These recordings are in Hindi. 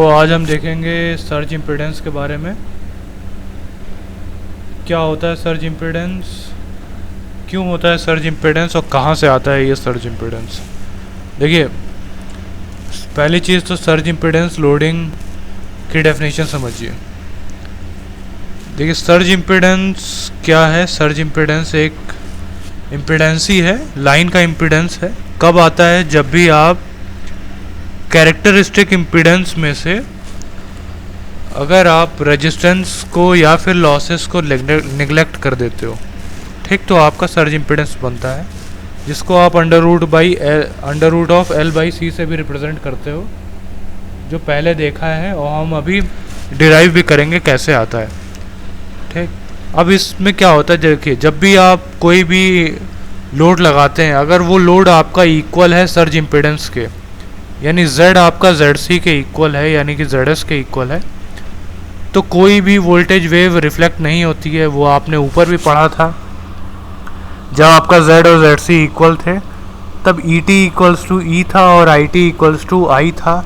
आज हम देखेंगे सर्ज इम्पीडेंस के बारे में। क्या होता है सर्ज इम्पीडेंस, क्यों होता है सर्ज इम्पीडेंस और कहाँ से आता है ये सर्ज इम्पीडेंस। देखिए, पहली चीज़ तो सर्ज इम्पीडेंस लोडिंग की डेफिनेशन समझिए। देखिए, सर्ज इम्पीडेंस क्या है। सर्ज इम्पीडेंस एक इम्पीडेंस ही है, लाइन का इम्पीडेंस है। कब आता है? जब भी आप कैरेक्टरिस्टिक इम्पीडेंस में से अगर आप रेजिस्टेंस को या फिर लॉसेस को निगलेक्ट कर देते हो, ठीक, तो आपका सर्ज इम्पीडेंस बनता है, जिसको आप under root of L by C से भी रिप्रेजेंट करते हो, जो पहले देखा है और हम अभी डिराइव भी करेंगे कैसे आता है। ठीक, अब इसमें क्या होता है, देखिए, जब भी आप कोई भी लोड लगाते हैं, अगर वो लोड आपका इक्वल है सर्ज इम्पीडेंस के, यानी Z आपका ZC के इक्वल है, यानी कि ZS के इक्वल है, तो कोई भी वोल्टेज वेव रिफ्लेक्ट नहीं होती है। वो आपने ऊपर भी पढ़ा था, जब आपका Z और ZC इक्वल थे तब ET इक्वल्स टू E था और IT इक्वल्स टू I था,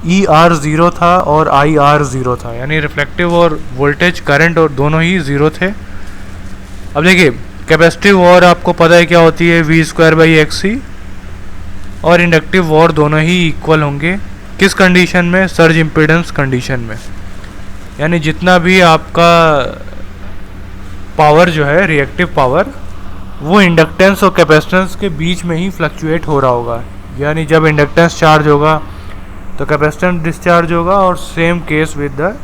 ER 0 था और IR 0 था, यानी रिफ्लेक्टिव और वोल्टेज करंट और दोनों ही 0 थे। अब देखिए, कैपेसिटिव और आपको पता है क्या होती है, V²/XC, और इंडक्टिव वॉर दोनों ही इक्वल होंगे। किस कंडीशन में? सर्ज इम्पीडेंस कंडीशन में। यानी जितना भी आपका पावर जो है, रिएक्टिव पावर, वो इंडक्टेंस और कैपेसिटेंस के बीच में ही फ्लक्चुएट हो रहा होगा। यानी जब इंडक्टेंस चार्ज होगा तो कैपेसिटेंस डिस्चार्ज होगा, और same case with the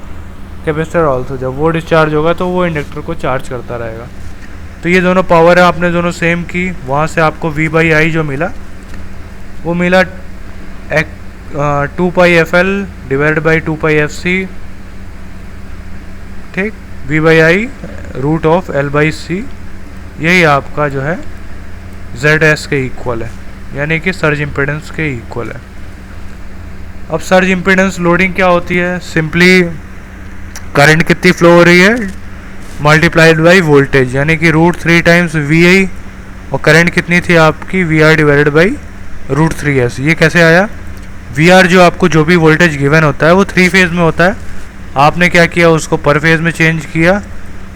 capacitor also. जब वो डिस्चार्ज होगा तो वो इंडक्टर को चार्ज करता रहेगा। तो ये दोनों पावर है, आपने दोनों सेम की, वहाँ से आपको V/I जो मिला वो मिला 2πfL डिवाइडेड बाई 2πfC, ठीक, V/I रूट ऑफ L/C, यही आपका जो है ZS के इक्वल है, यानी कि सर्ज इम्पीडेंस के इक्वल है। अब सर्ज इम्पीडेंस लोडिंग क्या होती है? सिंपली करंट कितनी फ्लो हो रही है मल्टीप्लाइड बाई वोल्टेज, यानी कि √3 टाइम्स VI, और करंट कितनी थी आपकी, VR डिवाइडेड बाई √3S। ये कैसे आया? VR जो आपको जो भी वोल्टेज गिवन होता है वो 3 फेज में होता है, आपने क्या किया, उसको पर फेज में चेंज किया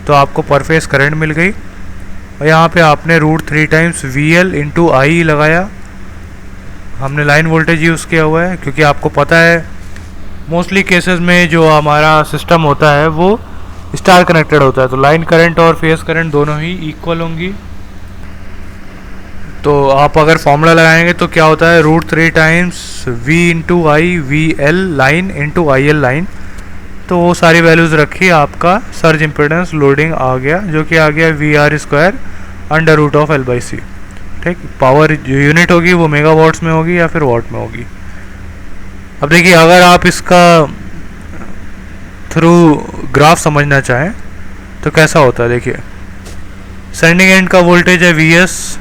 तो आपको पर फेज करंट मिल गई, और यहाँ पे आपने √3 टाइम्स VL इंटू I लगाया। हमने लाइन वोल्टेज यूज़ किया हुआ है, क्योंकि आपको पता है मोस्टली केसेस में जो हमारा सिस्टम होता है वो स्टार कनेक्टेड होता है, तो लाइन करंट और फेज करंट दोनों ही इक्वल होंगी। तो आप अगर फॉर्मूला लगाएंगे तो क्या होता है, √3 टाइम्स V इंटू आई VL line into IL line, तो वो सारी वैल्यूज़ रखी, आपका सर्ज इम्पीडेंस लोडिंग आ गया, जो कि आ गया VR² under root of L/C। ठीक, पावर जो यूनिट होगी वो मेगावाट्स में होगी या फिर वॉट में होगी। अब देखिए, अगर आप इसका थ्रू ग्राफ समझना चाहें तो कैसा होता है, देखिए, सेंडिंग एंड का वोल्टेज है VS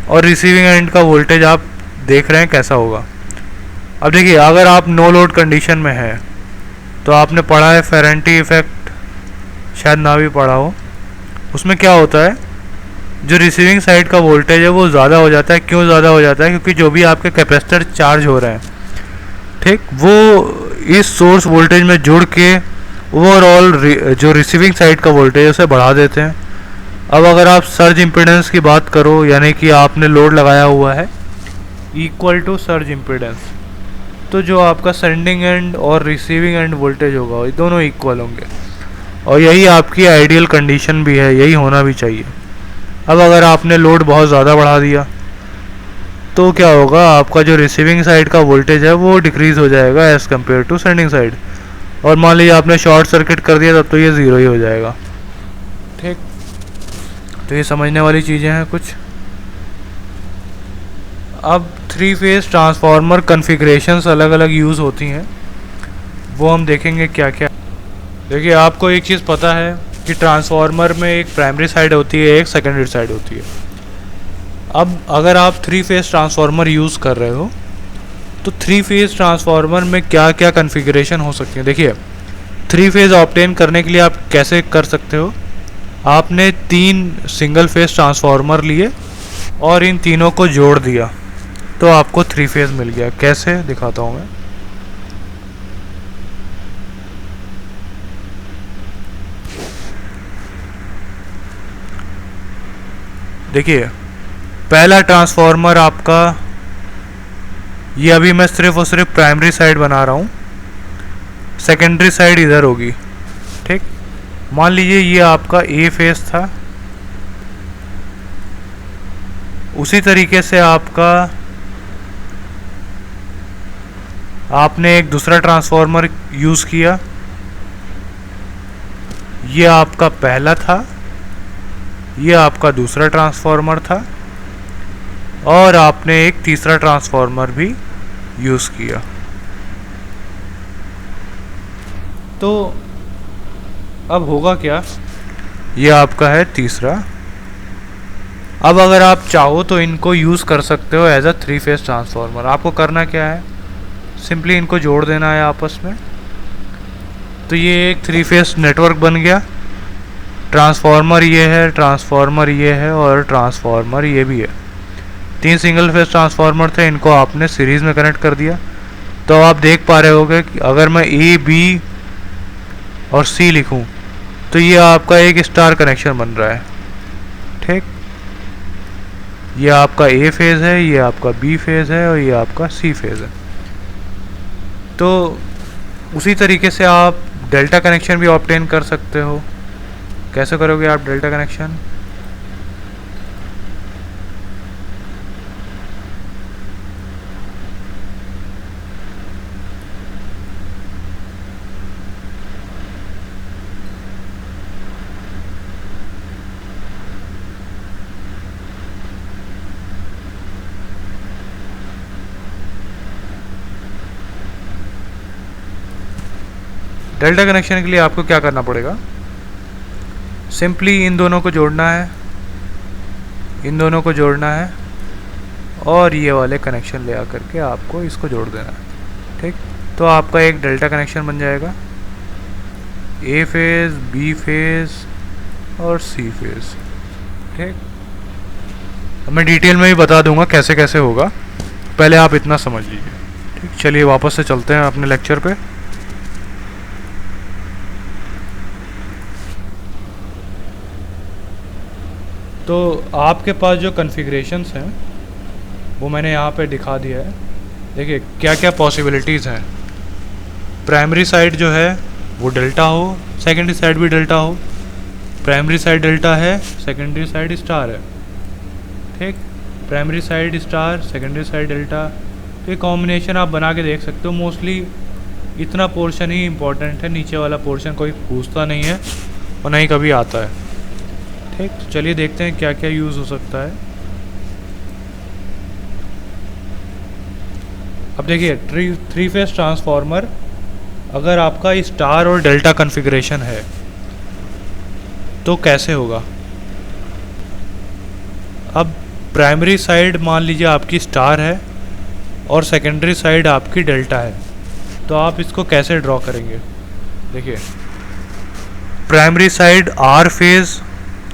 और रिसीविंग एंड का वोल्टेज आप देख रहे हैं कैसा होगा। अब देखिए, अगर आप नो लोड कंडीशन में है तो आपने पढ़ा है फेरेंटी इफेक्ट, शायद ना भी पढ़ा हो। उसमें क्या होता है, जो रिसीविंग साइड का वोल्टेज है वो ज़्यादा हो जाता है। क्यों ज़्यादा हो जाता है? क्योंकि जो भी आपके कैपेसिटर चार्ज हो रहे हैं, ठीक, वो इस सोर्स वोल्टेज में जुड़ के ओवरऑल जो रिसीविंग साइड का वोल्टेज है उसे बढ़ा देते हैं। अब अगर आप सर्ज इम्पीडेंस की बात करो, यानी कि आपने लोड लगाया हुआ है इक्वल टू सर्ज इम्पीडेंस, तो जो आपका सेंडिंग एंड और रिसीविंग एंड वोल्टेज होगा ये दोनों इक्वल होंगे, और यही आपकी आइडियल कंडीशन भी है, यही होना भी चाहिए। अब अगर आपने लोड बहुत ज़्यादा बढ़ा दिया तो क्या होगा, आपका जो रिसीविंग साइड का वोल्टेज है वो डिक्रीज़ हो जाएगा as compare to sending side, और मान लीजिए आपने शॉर्ट सर्किट कर दिया तब तो ये ज़ीरो ही हो जाएगा। ठीक, तो ये समझने वाली चीज़ें हैं कुछ। अब 3 फेज ट्रांसफार्मर कॉन्फ़िगरेशंस अलग अलग यूज़ होती हैं, वो हम देखेंगे क्या क्या। देखिए, आपको एक चीज़ पता है कि ट्रांसफार्मर में एक प्राइमरी साइड होती है, एक सेकेंडरी साइड होती है। अब अगर आप 3 फेज ट्रांसफार्मर यूज़ कर रहे हो तो 3 फेज ट्रांसफार्मर में क्या क्या कॉन्फ़िगरेशन हो सकती है। देखिए, 3 फेज ऑब्टेन करने के लिए आप कैसे कर सकते हो, आपने 3 सिंगल फेज ट्रांसफार्मर लिए और इन तीनों को जोड़ दिया तो आपको 3 फेज मिल गया। कैसे, दिखाता हूँ मैं। देखिए पहला ट्रांसफार्मर आपका, ये अभी मैं सिर्फ और सिर्फ प्राइमरी साइड बना रहा हूँ, सेकेंडरी साइड इधर होगी। ठीक, मान लीजिए ये आपका ए फेज था, उसी तरीके से आपने एक दूसरा ट्रांसफार्मर यूज़ किया, ये आपका पहला था, ये आपका दूसरा ट्रांसफार्मर था, और आपने एक तीसरा ट्रांसफार्मर भी यूज़ किया। तो अब होगा क्या, ये आपका है तीसरा। अब अगर आप चाहो तो इनको यूज़ कर सकते हो एज अ 3 फेज ट्रांसफार्मर। आपको करना क्या है, सिंपली इनको जोड़ देना है आपस में। तो ये एक 3 फेज नेटवर्क बन गया। ट्रांसफार्मर ये है, ट्रांसफार्मर ये है, और ट्रांसफार्मर ये भी है। 3 सिंगल फेज ट्रांसफार्मर थे, इनको आपने सीरीज़ में कनेक्ट कर दिया। तो आप देख पा रहे होगे कि अगर मैं ए, बी और सी लिखूं तो ये आपका एक स्टार कनेक्शन बन रहा है। ठीक, ये आपका ए फेज़ है, ये आपका बी फेज़ है, और ये आपका सी फेज़ है। तो उसी तरीके से आप डेल्टा कनेक्शन भी ऑब्टेन कर सकते हो। कैसे करोगे आप डेल्टा कनेक्शन, डेल्टा कनेक्शन के लिए आपको क्या करना पड़ेगा, सिंपली इन दोनों को जोड़ना है, इन दोनों को जोड़ना है, और ये वाले कनेक्शन ले आकर के आपको इसको जोड़ देना है। ठीक, तो आपका एक डेल्टा कनेक्शन बन जाएगा, ए फेज़, बी फेज़ और सी फेज़। ठीक, अब मैं डिटेल में भी बता दूंगा कैसे कैसे होगा, पहले आप इतना समझ लीजिए। ठीक, चलिए वापस से चलते हैं अपने लेक्चर पे। तो आपके पास जो कॉन्फ़िगरेशंस हैं वो मैंने यहाँ पे दिखा दिया है। देखिए क्या क्या पॉसिबिलिटीज़ हैं। प्राइमरी साइड जो है वो डेल्टा हो, सेकेंडरी साइड भी डेल्टा हो। प्राइमरी साइड डेल्टा है, सेकेंडरी साइड स्टार है। ठीक, primary side star, secondary side delta. तो ये कॉम्बिनेशन आप बना के देख सकते हो। मोस्टली इतना पोर्शन ही इम्पोर्टेंट है, नीचे वाला पोर्शन कोई पूछता नहीं है और नहीं कभी आता है। ठीक, तो चलिए देखते हैं क्या क्या यूज़ हो सकता है। अब देखिए 3 फेज ट्रांसफार्मर अगर आपका स्टार और डेल्टा कॉन्फ़िगरेशन है तो कैसे होगा। अब प्राइमरी साइड मान लीजिए आपकी स्टार है और सेकेंडरी साइड आपकी डेल्टा है, तो आप इसको कैसे ड्रॉ करेंगे। देखिए प्राइमरी साइड आर फेज़,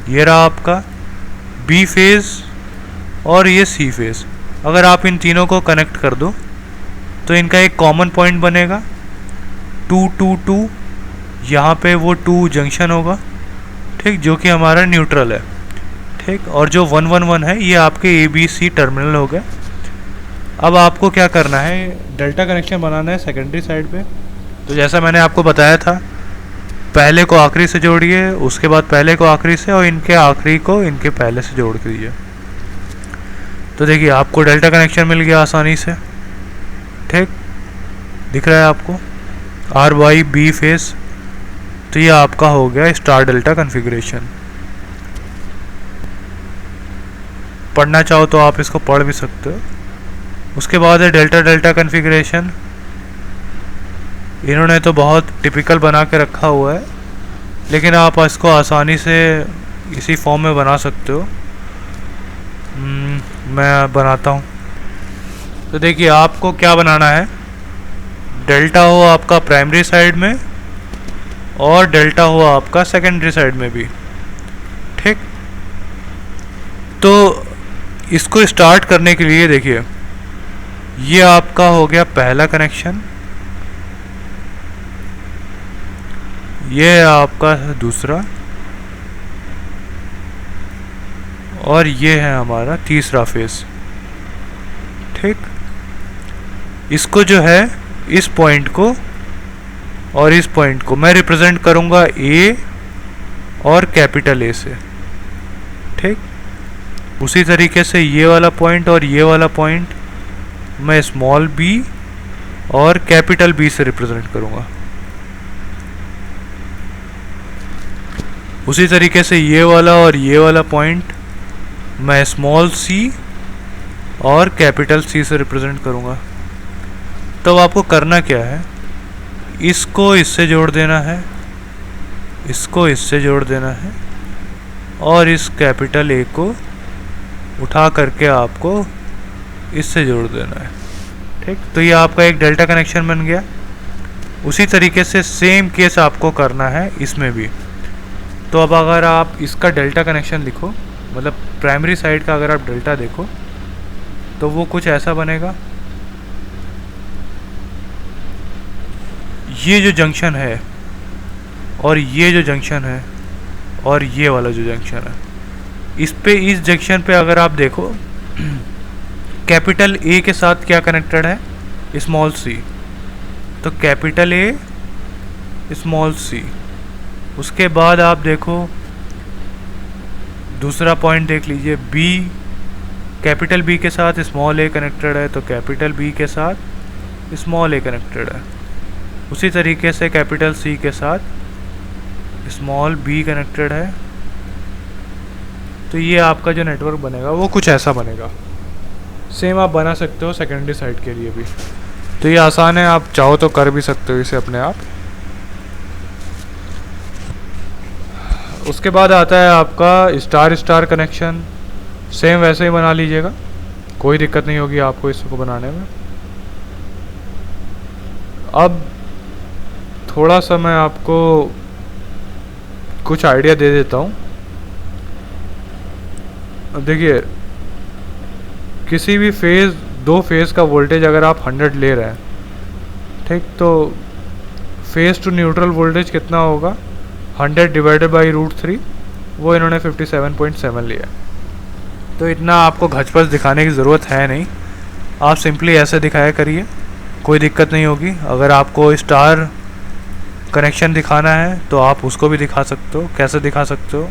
ये रहा आपका बी फेज़, और ये सी फेज़। अगर आप इन तीनों को कनेक्ट कर दो तो इनका एक कॉमन पॉइंट बनेगा 2 2 2, यहाँ पे वो 2 जंक्शन होगा। ठीक, जो कि हमारा न्यूट्रल है। ठीक, और जो 1 1 1 है ये आपके ए बी सी टर्मिनल हो गए। अब आपको क्या करना है, डेल्टा कनेक्शन बनाना है सेकेंडरी साइड पे। तो जैसा मैंने आपको बताया था, पहले को आखिरी से जोड़िए, उसके बाद पहले को आखिरी से, और इनके आखिरी को इनके पहले से जोड़ दीजिए। तो देखिए आपको डेल्टा कनेक्शन मिल गया आसानी से। ठीक, दिख रहा है आपको आर वाई बी फेस। तो ये आपका हो गया स्टार डेल्टा कॉन्फ़िगरेशन। पढ़ना चाहो तो आप इसको पढ़ भी सकते हो। उसके बाद है डेल्टा डेल्टा कॉन्फ़िगरेशन। इन्होंने तो बहुत टिपिकल बना के रखा हुआ है, लेकिन आप इसको आसानी से इसी फॉर्म में बना सकते हो। मैं बनाता हूँ। तो देखिए आपको क्या बनाना है, डेल्टा हो आपका प्राइमरी साइड में और डेल्टा हो आपका सेकेंडरी साइड में भी। ठीक, तो इसको स्टार्ट करने के लिए देखिए ये आपका हो गया पहला कनेक्शन, ये आपका दूसरा, और ये है हमारा तीसरा फेस। ठीक, इसको जो है इस पॉइंट को और इस पॉइंट को मैं रिप्रेजेंट करूंगा ए और कैपिटल ए से। ठीक, उसी तरीके से ये वाला पॉइंट और ये वाला पॉइंट मैं स्मॉल बी और कैपिटल बी से रिप्रेजेंट करूंगा। उसी तरीके से ये वाला और ये वाला पॉइंट मैं स्मॉल सी और कैपिटल सी से रिप्रेजेंट करूंगा। तो आपको करना क्या है, इसको इससे जोड़ देना है, इसको इससे जोड़ देना है और इस कैपिटल ए को उठा करके आपको इससे जोड़ देना है। ठीक, तो ये आपका एक डेल्टा कनेक्शन बन गया। उसी तरीके से सेम केस आपको करना है इसमें भी। तो अब अगर आप इसका डेल्टा कनेक्शन लिखो, मतलब प्राइमरी साइड का अगर आप डेल्टा देखो तो वो कुछ ऐसा बनेगा। ये जो जंक्शन है और ये जो जंक्शन है और ये वाला जो जंक्शन है, इस जंक्शन पे अगर आप देखो कैपिटल ए के साथ क्या कनेक्टेड है, स्मॉल सी। तो कैपिटल ए स्मॉल सी। उसके बाद आप देखो दूसरा पॉइंट देख लीजिए, बी कैपिटल बी के साथ स्मॉल ए कनेक्टेड है, तो कैपिटल बी के साथ स्मॉल ए कनेक्टेड है। उसी तरीके से कैपिटल सी के साथ स्मॉल बी कनेक्टेड है। तो ये आपका जो नेटवर्क बनेगा वो कुछ ऐसा बनेगा। सेम आप बना सकते हो सेकेंडरी साइड के लिए भी। तो ये आसान है, आप चाहो तो कर भी सकते हो इसे अपने आप। उसके बाद आता है आपका स्टार स्टार कनेक्शन। सेम वैसे ही बना लीजिएगा, कोई दिक्कत नहीं होगी आपको इसको बनाने में। अब थोड़ा सा मैं आपको कुछ आइडिया दे देता हूँ। अब देखिए, किसी भी फेज़, दो फेज़ का वोल्टेज अगर आप 100 ले रहे हैं, ठीक, तो फेज़ टू न्यूट्रल वोल्टेज कितना होगा, 100 डिवाइडेड बाई √3, वो इन्होंने 57.7 लिया। तो इतना आपको घचपच दिखाने की ज़रूरत है नहीं, आप सिंपली ऐसे दिखाया करिए, कोई दिक्कत नहीं होगी। अगर आपको स्टार कनेक्शन दिखाना है तो आप उसको भी दिखा सकते हो। कैसे दिखा सकते हो,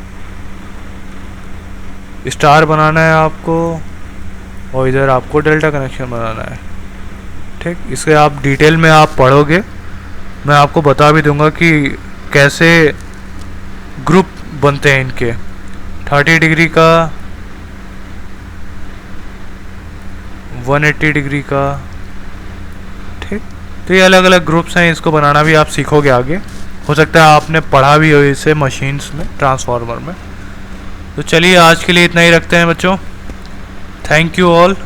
स्टार बनाना है आपको और इधर आपको डेल्टा कनेक्शन बनाना है। ठीक, इसके आप डिटेल में आप पढ़ोगे, मैं आपको बता भी दूंगा कि कैसे ग्रुप बनते हैं इनके। 30 डिग्री का, 180 डिग्री का। ठीक, तो ये अलग अलग ग्रुप्स हैं, इसको बनाना भी आप सीखोगे आगे। हो सकता है आपने पढ़ा भी हो इसे मशीन्स में, ट्रांसफार्मर में। तो चलिए आज के लिए इतना ही रखते हैं बच्चों। Thank you all.